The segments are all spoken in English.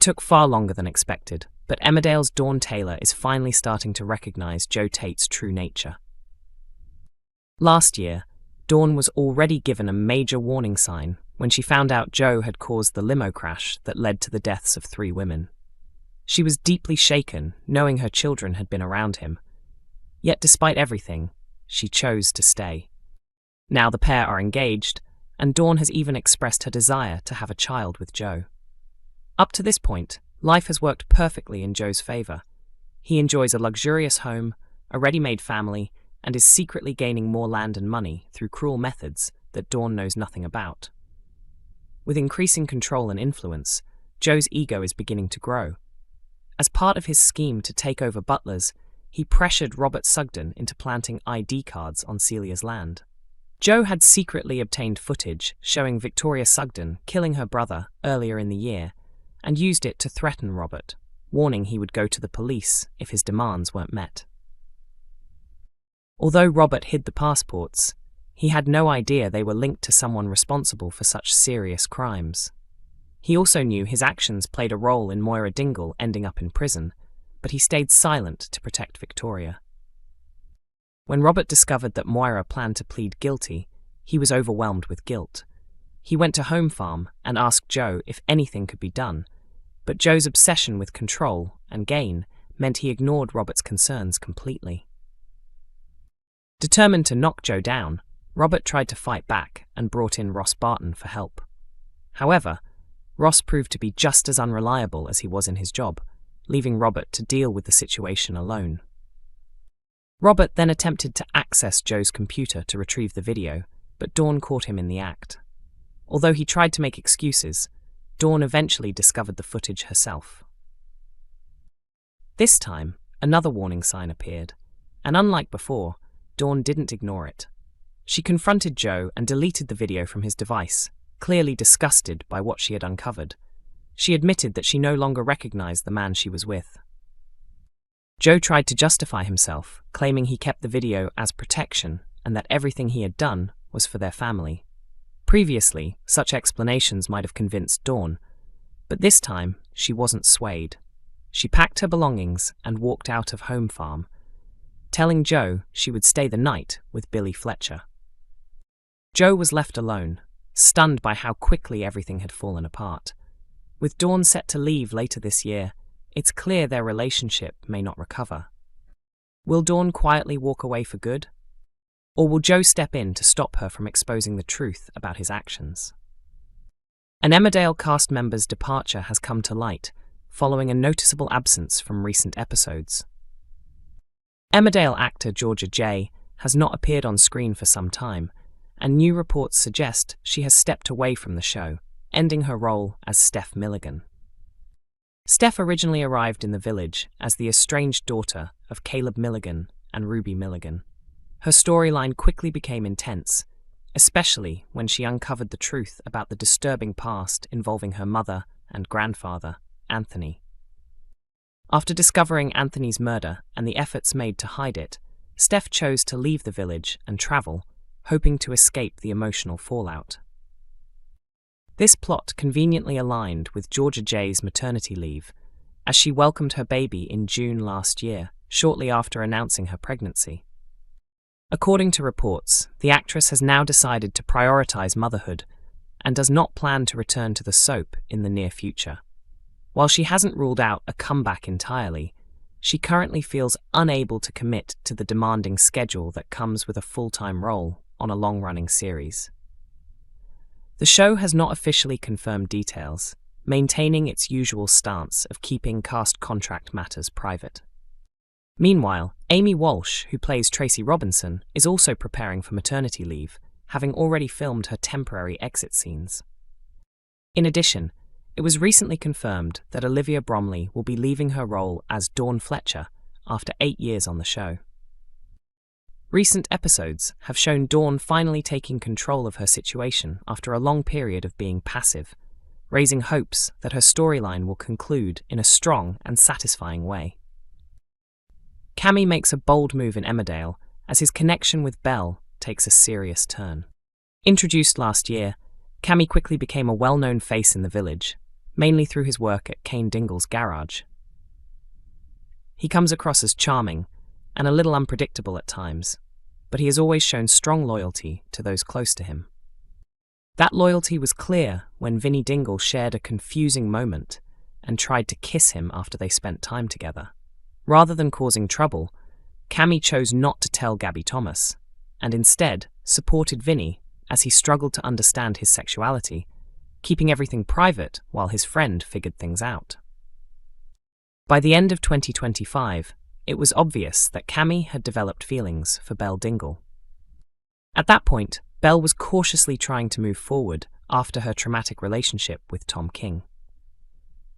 took far longer than expected, but Emmerdale's Dawn Taylor is finally starting to recognize Joe Tate's true nature. Last year, Dawn was already given a major warning sign when she found out Joe had caused the limo crash that led to the deaths of 3 women. She was deeply shaken, knowing her children had been around him. Yet despite everything, she chose to stay. Now the pair are engaged, and Dawn has even expressed her desire to have a child with Joe. Up to this point, life has worked perfectly in Joe's favor. He enjoys a luxurious home, a ready-made family, and is secretly gaining more land and money through cruel methods that Dawn knows nothing about. With increasing control and influence, Joe's ego is beginning to grow. As part of his scheme to take over Butlers, he pressured Robert Sugden into planting ID cards on Celia's land. Joe had secretly obtained footage showing Victoria Sugden killing her brother earlier in the year and used it to threaten Robert, warning he would go to the police if his demands weren't met. Although Robert hid the passports, he had no idea they were linked to someone responsible for such serious crimes. He also knew his actions played a role in Moira Dingle ending up in prison, but he stayed silent to protect Victoria. When Robert discovered that Moira planned to plead guilty, he was overwhelmed with guilt. He went to Home Farm and asked Joe if anything could be done, but Joe's obsession with control and gain meant he ignored Robert's concerns completely. Determined to knock Joe down, Robert tried to fight back and brought in Ross Barton for help. However, Ross proved to be just as unreliable as he was in his job, leaving Robert to deal with the situation alone. Robert then attempted to access Joe's computer to retrieve the video, but Dawn caught him in the act. Although he tried to make excuses, Dawn eventually discovered the footage herself. This time, another warning sign appeared, and unlike before, Dawn didn't ignore it. She confronted Joe and deleted the video from his device, clearly disgusted by what she had uncovered. She admitted that she no longer recognized the man she was with. Joe tried to justify himself, claiming he kept the video as protection and that everything he had done was for their family. Previously, such explanations might have convinced Dawn, but this time she wasn't swayed. She packed her belongings and walked out of Home Farm, telling Joe she would stay the night with Billy Fletcher. Joe was left alone, stunned by how quickly everything had fallen apart. With Dawn set to leave later this year, it's clear their relationship may not recover. Will Dawn quietly walk away for good? Or will Joe step in to stop her from exposing the truth about his actions? An Emmerdale cast member's departure has come to light, following a noticeable absence from recent episodes. Emmerdale actor Georgia J has not appeared on screen for some time, and new reports suggest she has stepped away from the show, ending her role as Steph Milligan. Steph originally arrived in the village as the estranged daughter of Caleb Milligan and Ruby Milligan. Her storyline quickly became intense, especially when she uncovered the truth about the disturbing past involving her mother and grandfather, Anthony. After discovering Anthony's murder and the efforts made to hide it, Steph chose to leave the village and travel, hoping to escape the emotional fallout. This plot conveniently aligned with Georgia J's maternity leave, as she welcomed her baby in June last year, shortly after announcing her pregnancy. According to reports, the actress has now decided to prioritize motherhood and does not plan to return to the soap in the near future. While she hasn't ruled out a comeback entirely, she currently feels unable to commit to the demanding schedule that comes with a full-time role on a long-running series. The show has not officially confirmed details, maintaining its usual stance of keeping cast contract matters private. Meanwhile, Amy Walsh, who plays Tracy Robinson, is also preparing for maternity leave, having already filmed her temporary exit scenes. In addition, it was recently confirmed that Olivia Bromley will be leaving her role as Dawn Fletcher after 8 years on the show. Recent episodes have shown Dawn finally taking control of her situation after a long period of being passive, raising hopes that her storyline will conclude in a strong and satisfying way. Kammy makes a bold move in Emmerdale as his connection with Belle takes a serious turn. Introduced last year, Kammy quickly became a well-known face in the village, mainly through his work at Kane Dingle's garage. He comes across as charming and a little unpredictable at times, but he has always shown strong loyalty to those close to him. That loyalty was clear when Vinnie Dingle shared a confusing moment and tried to kiss him after they spent time together. Rather than causing trouble, Kammy chose not to tell Gabby Thomas, and instead supported Vinnie as he struggled to understand his sexuality, keeping everything private while his friend figured things out. By the end of 2025, it was obvious that Kammy had developed feelings for Belle Dingle. At that point, Belle was cautiously trying to move forward after her traumatic relationship with Tom King.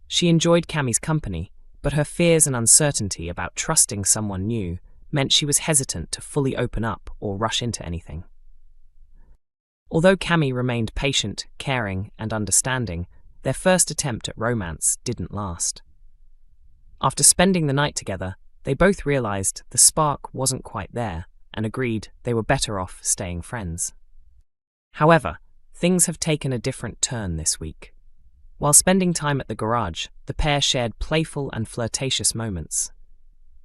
She enjoyed Kammy's company, but her fears and uncertainty about trusting someone new meant she was hesitant to fully open up or rush into anything. Although Kammy remained patient, caring, and understanding, their first attempt at romance didn't last. After spending the night together, they both realized the spark wasn't quite there and agreed they were better off staying friends. However, things have taken a different turn this week. While spending time at the garage, the pair shared playful and flirtatious moments.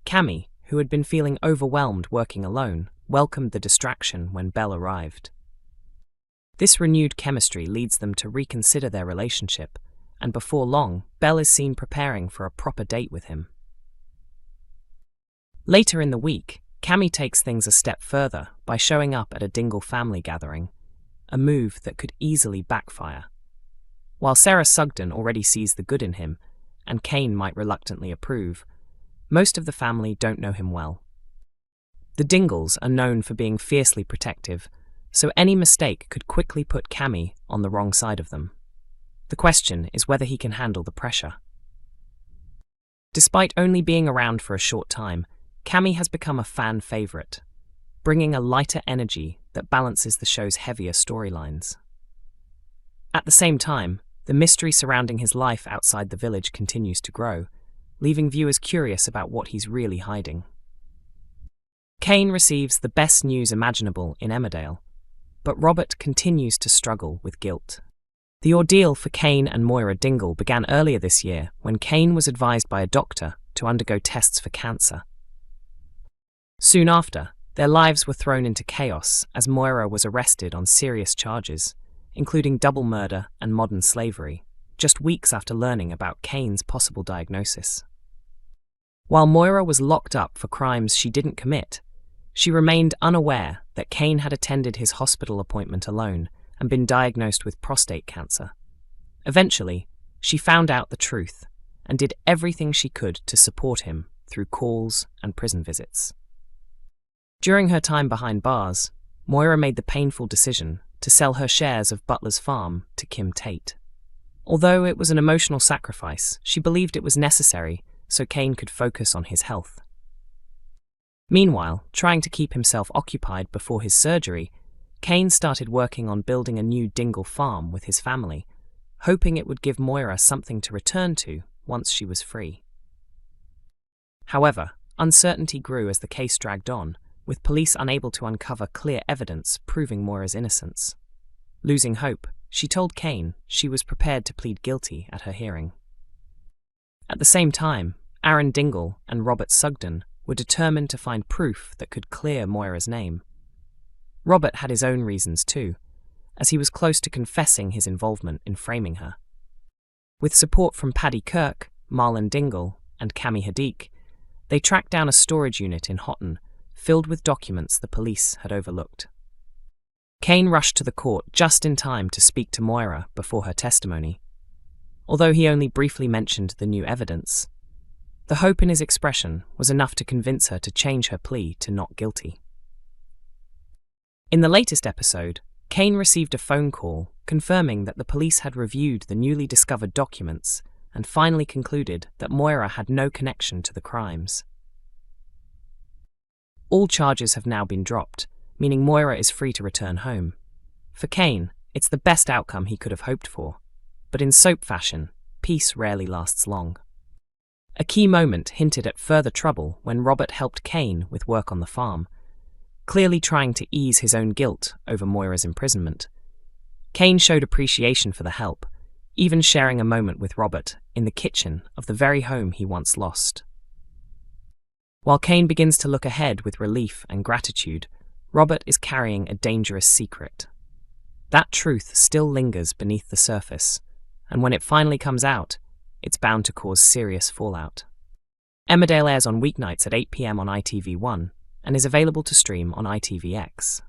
Kammy, who had been feeling overwhelmed working alone, welcomed the distraction when Belle arrived. This renewed chemistry leads them to reconsider their relationship, and before long, Belle is seen preparing for a proper date with him. Later in the week, Kammy takes things a step further by showing up at a Dingle family gathering, a move that could easily backfire. While Sarah Sugden already sees the good in him, and Kane might reluctantly approve, most of the family don't know him well. The Dingles are known for being fiercely protective, so any mistake could quickly put Kammy on the wrong side of them. The question is whether he can handle the pressure. Despite only being around for a short time, Kammy has become a fan favorite, bringing a lighter energy that balances the show's heavier storylines. At the same time, the mystery surrounding his life outside the village continues to grow, leaving viewers curious about what he's really hiding. Kane receives the best news imaginable in Emmerdale, but Robert continues to struggle with guilt. The ordeal for Kane and Moira Dingle began earlier this year when Kane was advised by a doctor to undergo tests for cancer. Soon after, their lives were thrown into chaos as Moira was arrested on serious charges, including double murder and modern slavery, just weeks after learning about Kane's possible diagnosis. While Moira was locked up for crimes she didn't commit, she remained unaware that Kane had attended his hospital appointment alone and been diagnosed with prostate cancer. Eventually, she found out the truth and did everything she could to support him through calls and prison visits. During her time behind bars, Moira made the painful decision to sell her shares of Butler's farm to Kim Tate. Although it was an emotional sacrifice, she believed it was necessary so Kane could focus on his health. Meanwhile, trying to keep himself occupied before his surgery, Kane started working on building a new Dingle farm with his family, hoping it would give Moira something to return to once she was free. However, uncertainty grew as the case dragged on, with police unable to uncover clear evidence proving Moira's innocence. Losing hope, she told Kane she was prepared to plead guilty at her hearing. At the same time, Aaron Dingle and Robert Sugden were determined to find proof that could clear Moira's name. Robert had his own reasons too, as he was close to confessing his involvement in framing her. With support from Paddy Kirk, Marlon Dingle, and Kammy Hadid, they tracked down a storage unit in Houghton, filled with documents the police had overlooked. Kane rushed to the court just in time to speak to Moira before her testimony. Although he only briefly mentioned the new evidence, the hope in his expression was enough to convince her to change her plea to not guilty. In the latest episode, Kane received a phone call confirming that the police had reviewed the newly discovered documents and finally concluded that Moira had no connection to the crimes. All charges have now been dropped, meaning Moira is free to return home. For Kane, it's the best outcome he could have hoped for. But in soap fashion, peace rarely lasts long. A key moment hinted at further trouble when Robert helped Kane with work on the farm, clearly trying to ease his own guilt over Moira's imprisonment. Kane showed appreciation for the help, even sharing a moment with Robert in the kitchen of the very home he once lost. While Kane begins to look ahead with relief and gratitude, Robert is carrying a dangerous secret. That truth still lingers beneath the surface, and when it finally comes out, it's bound to cause serious fallout. Emmerdale airs on weeknights at 8 p.m. on ITV1 and is available to stream on ITVX.